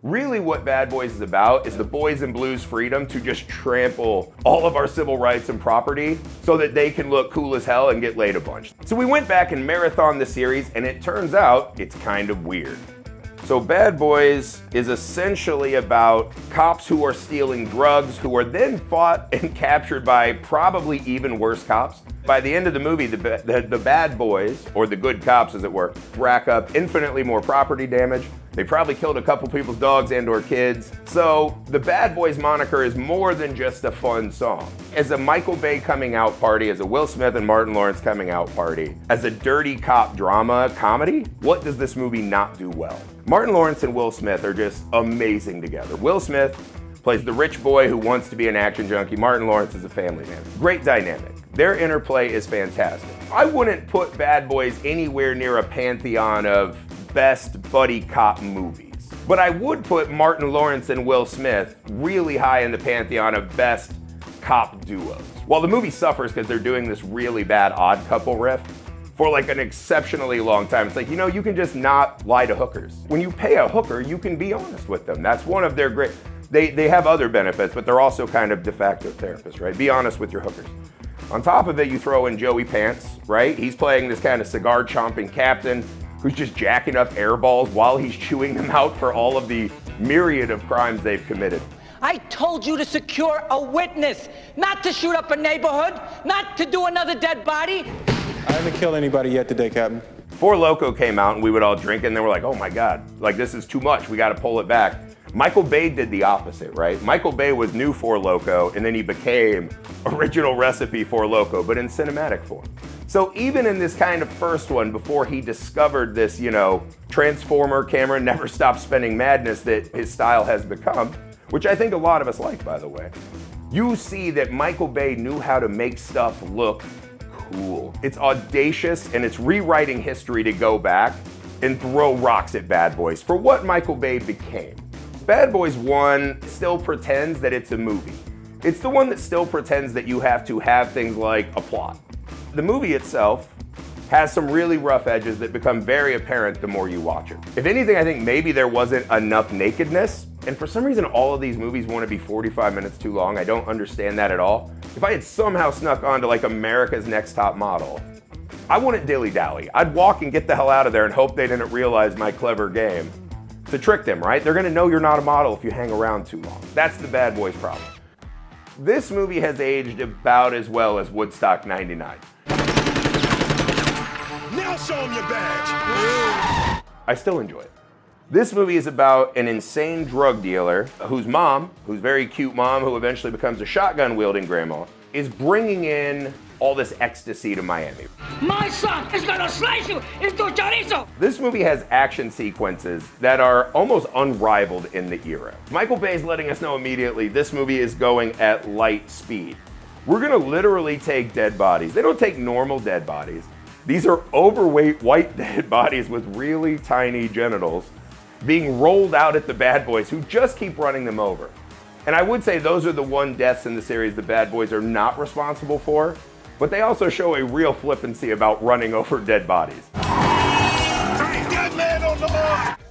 Really what Bad Boys is about is the boys in blue's freedom to just trample all of our civil rights and property so that they can look cool as hell and get laid a bunch. So we went back and marathoned the series, and it turns out it's kind of weird. So Bad Boys is essentially about cops who are stealing drugs, who are then fought and captured by probably even worse cops. By the end of the movie, the bad boys, or the good cops as it were, rack up infinitely more property damage. They probably killed a couple people's dogs and or kids. So the Bad Boys moniker is more than just a fun song. As a Michael Bay coming out party, as a Will Smith and Martin Lawrence coming out party, as a dirty cop drama comedy, what does this movie not do well? Martin Lawrence and Will Smith are just amazing together. Will Smith plays the rich boy who wants to be an action junkie. Martin Lawrence is a family man. Great dynamic. Their interplay is fantastic. I wouldn't put Bad Boys anywhere near a pantheon of best buddy cop movies. But I would put Martin Lawrence and Will Smith really high in the pantheon of best cop duos. While the movie suffers because they're doing this really bad Odd Couple riff for like an exceptionally long time. It's like, you know, you can just not lie to hookers. When you pay a hooker, you can be honest with them. That's one of their great, they have other benefits, but they're also kind of de facto therapists, right? Be honest with your hookers. On top of it, you throw in Joey Pants, right? He's playing this kind of cigar chomping captain who's just jacking up air balls while he's chewing them out for all of the myriad of crimes they've committed. I told you to secure a witness, not to shoot up a neighborhood, not to do another dead body. I haven't killed anybody yet today, Captain. Four Loko came out and we would all drink it and then we're like, oh my God, like this is too much, we gotta pull it back. Michael Bay did the opposite, right? Michael Bay was new Four Loko and then he became original recipe Four Loko, but in cinematic form. So even in this kind of first one, before he discovered this, you know, Transformer camera never stops spinning madness that his style has become, which I think a lot of us like, by the way, you see that Michael Bay knew how to make stuff look cool. It's audacious and it's rewriting history to go back and throw rocks at Bad Boys for what Michael Bay became. Bad Boys 1 still pretends that it's a movie. It's the one that still pretends that you have to have things like a plot. The movie itself has some really rough edges that become very apparent the more you watch it. If anything, I think maybe there wasn't enough nakedness, and for some reason all of these movies want to be 45 minutes too long. I don't understand that at all. If I had somehow snuck onto like America's Next Top Model, I wouldn't dilly-dally. I'd walk and get the hell out of there and hope they didn't realize my clever game to trick them, right? They're gonna know you're not a model if you hang around too long. That's the Bad Boys problem. This movie has aged about as well as Woodstock 99. Now show them your badge. I still enjoy it. This movie is about an insane drug dealer whose mom, who's very cute mom, who eventually becomes a shotgun-wielding grandma, is bringing in all this ecstasy to Miami. My son is gonna slice you into chorizo! This movie has action sequences that are almost unrivaled in the era. Michael Bay is letting us know immediately this movie is going at light speed. We're gonna literally take dead bodies. They don't take normal dead bodies. These are overweight white dead bodies with really tiny genitals being rolled out at the Bad Boys who just keep running them over. And I would say those are the one deaths in the series the Bad Boys are not responsible for, but they also show a real flippancy about running over dead bodies.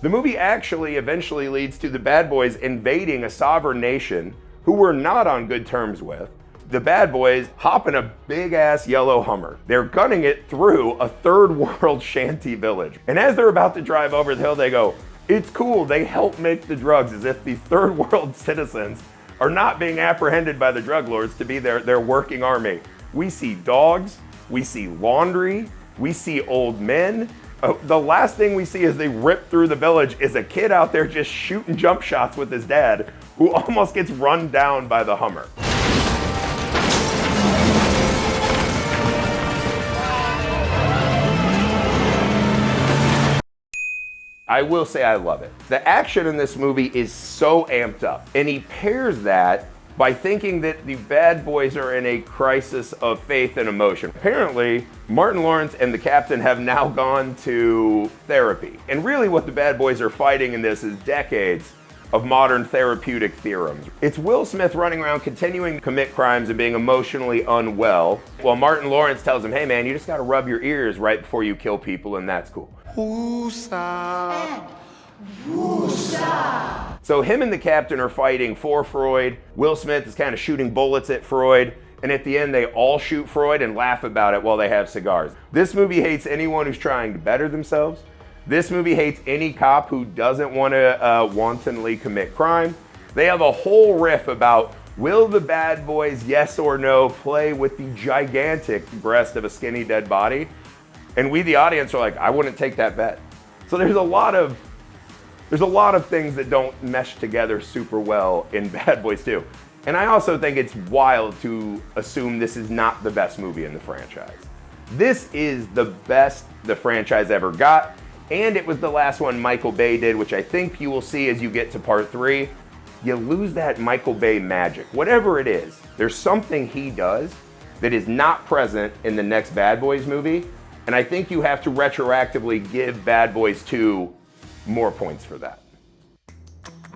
The movie actually eventually leads to the Bad Boys invading a sovereign nation who we're not on good terms with. The Bad Boys hop in a big ass yellow Hummer. They're gunning it through a third world shanty village. And as they're about to drive over the hill, they go, it's cool, they help make the drugs, as if these third world citizens are not being apprehended by the drug lords to be their working army. We see dogs, we see laundry, we see old men. The last thing we see as they rip through the village is a kid out there just shooting jump shots with his dad, who almost gets run down by the Hummer. I will say I love it. The action in this movie is so amped up, and he pairs that by thinking that the Bad Boys are in a crisis of faith and emotion. Apparently, Martin Lawrence and the captain have now gone to therapy. And really what the Bad Boys are fighting in this is decades of modern therapeutic theorems. It's Will Smith running around continuing to commit crimes and being emotionally unwell, while Martin Lawrence tells him, hey man, you just gotta rub your ears right before you kill people and that's cool. Woosa. So So him and the captain are fighting for Freud. Will Smith is kind of shooting bullets at Freud. And at the end, they all shoot Freud and laugh about it while they have cigars. This movie hates anyone who's trying to better themselves. This movie hates any cop who doesn't want to wantonly commit crime. They have a whole riff about, will the bad boys, yes or no, play with the gigantic breast of a skinny dead body? And we, the audience, are like, I wouldn't take that bet. So there's a lot of things that don't mesh together super well in Bad Boys 2. And I also think it's wild to assume this is not the best movie in the franchise. This is the best the franchise ever got, and it was the last one Michael Bay did, which I think you will see as you get to part 3. You lose that Michael Bay magic. Whatever it is, there's something he does that is not present in the next Bad Boys movie, and I think you have to retroactively give Bad Boys 2 more points for that.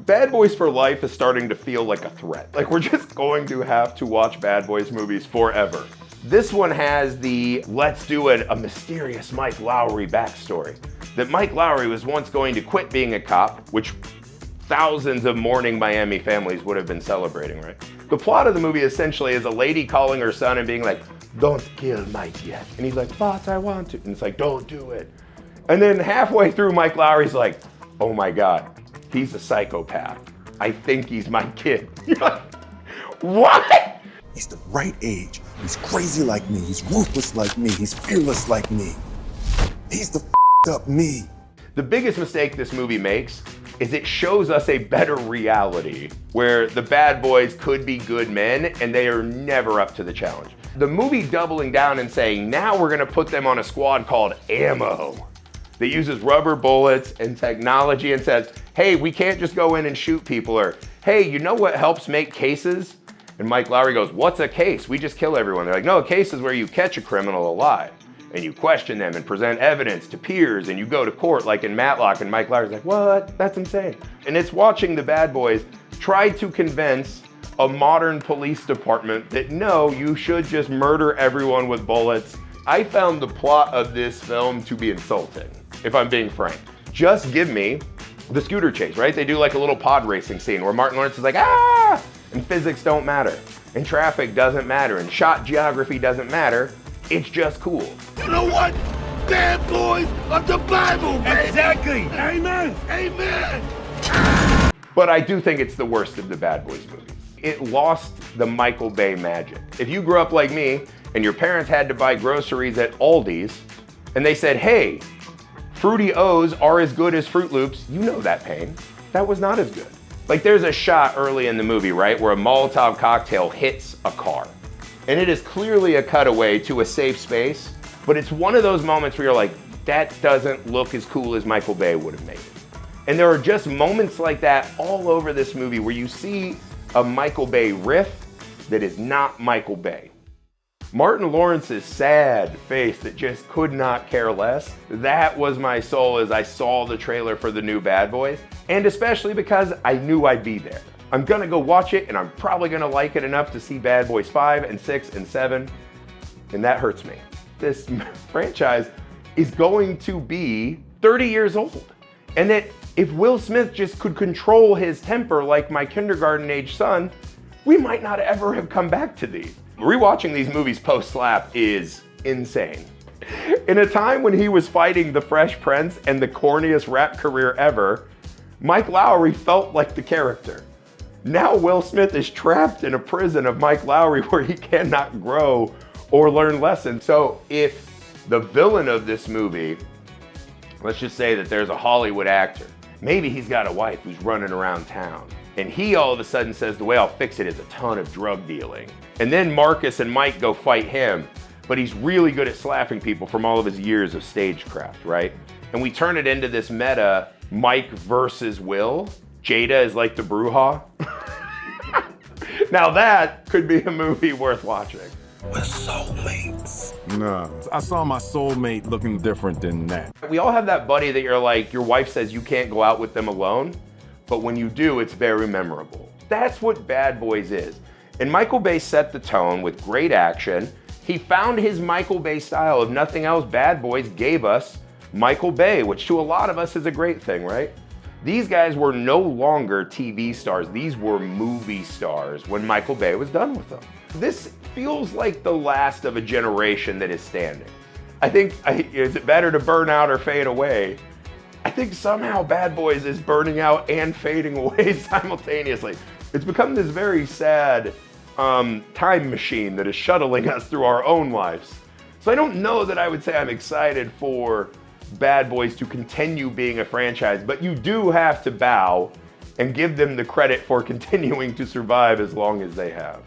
Bad Boys for Life is starting to feel like a threat. Like we're just going to have to watch Bad Boys movies forever. This one has the let's do it, a mysterious Mike Lowry backstory. That Mike Lowry was once going to quit being a cop, which thousands of mourning Miami families would have been celebrating, right? The plot of the movie essentially is a lady calling her son and being like, don't kill Mike yet. And he's like, but I want to. And it's like, don't do it. And then halfway through, Mike Lowry's like, oh my God. He's a psychopath. I think he's my kid. You're like, what? He's the right age. He's crazy like me. He's ruthless like me. He's fearless like me. He's the up me. The biggest mistake this movie makes is it shows us a better reality where the bad boys could be good men and they are never up to the challenge. The movie doubling down and saying, now we're gonna put them on a squad called Ammo that uses rubber bullets and technology and says, hey, we can't just go in and shoot people, or hey, you know what helps make cases? And Mike Lowry goes, what's a case? We just kill everyone. They're like, no, a case is where you catch a criminal alive and you question them and present evidence to peers and you go to court like in Matlock. And Mike Lowry's like, what? That's insane. And it's watching the bad boys try to convince a modern police department that no, you should just murder everyone with bullets. I found the plot of this film to be insulting, if I'm being frank. Just give me the scooter chase, right? They do like a little pod racing scene where Martin Lawrence is like, ah, and physics don't matter, and traffic doesn't matter, and shot geography doesn't matter. It's just cool. You know what? Bad boys of the Bible, baby. Exactly. Amen. Amen. But I do think it's the worst of the Bad Boys movies. It lost the Michael Bay magic. If you grew up like me and your parents had to buy groceries at Aldi's and they said, hey, Fruity O's are as good as Fruit Loops, you know that pain. That was not as good. Like there's a shot early in the movie, right, where a Molotov cocktail hits a car. And it is clearly a cutaway to a safe space, but it's one of those moments where you're like, that doesn't look as cool as Michael Bay would have made it. And there are just moments like that all over this movie where you see a Michael Bay riff that is not Michael Bay. Martin Lawrence's sad face that just could not care less, that was my soul as I saw the trailer for the new Bad Boys, and especially because I knew I'd be there. I'm gonna go watch it and I'm probably gonna like it enough to see Bad Boys 5 and 6 and 7, and that hurts me. This franchise is going to be 30 years old, and that if Will Smith just could control his temper like my kindergarten age son, we might not ever have come back to these. Rewatching these movies post-slap is insane. In a time when he was fighting the Fresh Prince and the corniest rap career ever, Mike Lowry felt like the character. Now Will Smith is trapped in a prison of Mike Lowry where he cannot grow or learn lessons. So if the villain of this movie, let's just say that there's a Hollywood actor, maybe he's got a wife who's running around town, and he all of a sudden says, the way I'll fix it is a ton of drug dealing. And then Marcus and Mike go fight him, but he's really good at slapping people from all of his years of stagecraft, right? And we turn it into this meta, Mike versus Will. Jada is like the Bruja. Now that could be a movie worth watching. We're soulmates. Nah, I saw my soulmate looking different than that. We all have that buddy that you're like, your wife says you can't go out with them alone, but when you do, it's very memorable. That's what Bad Boys is. And Michael Bay set the tone with great action. He found his Michael Bay style. If nothing else, Bad Boys gave us Michael Bay, which to a lot of us is a great thing, right? These guys were no longer TV stars. These were movie stars when Michael Bay was done with them. This feels like the last of a generation that is standing. I think, is it better to burn out or fade away? I think somehow Bad Boys is burning out and fading away simultaneously. It's become this very sad time machine that is shuttling us through our own lives. So I don't know that I would say I'm excited for Bad Boys to continue being a franchise, but you do have to bow and give them the credit for continuing to survive as long as they have.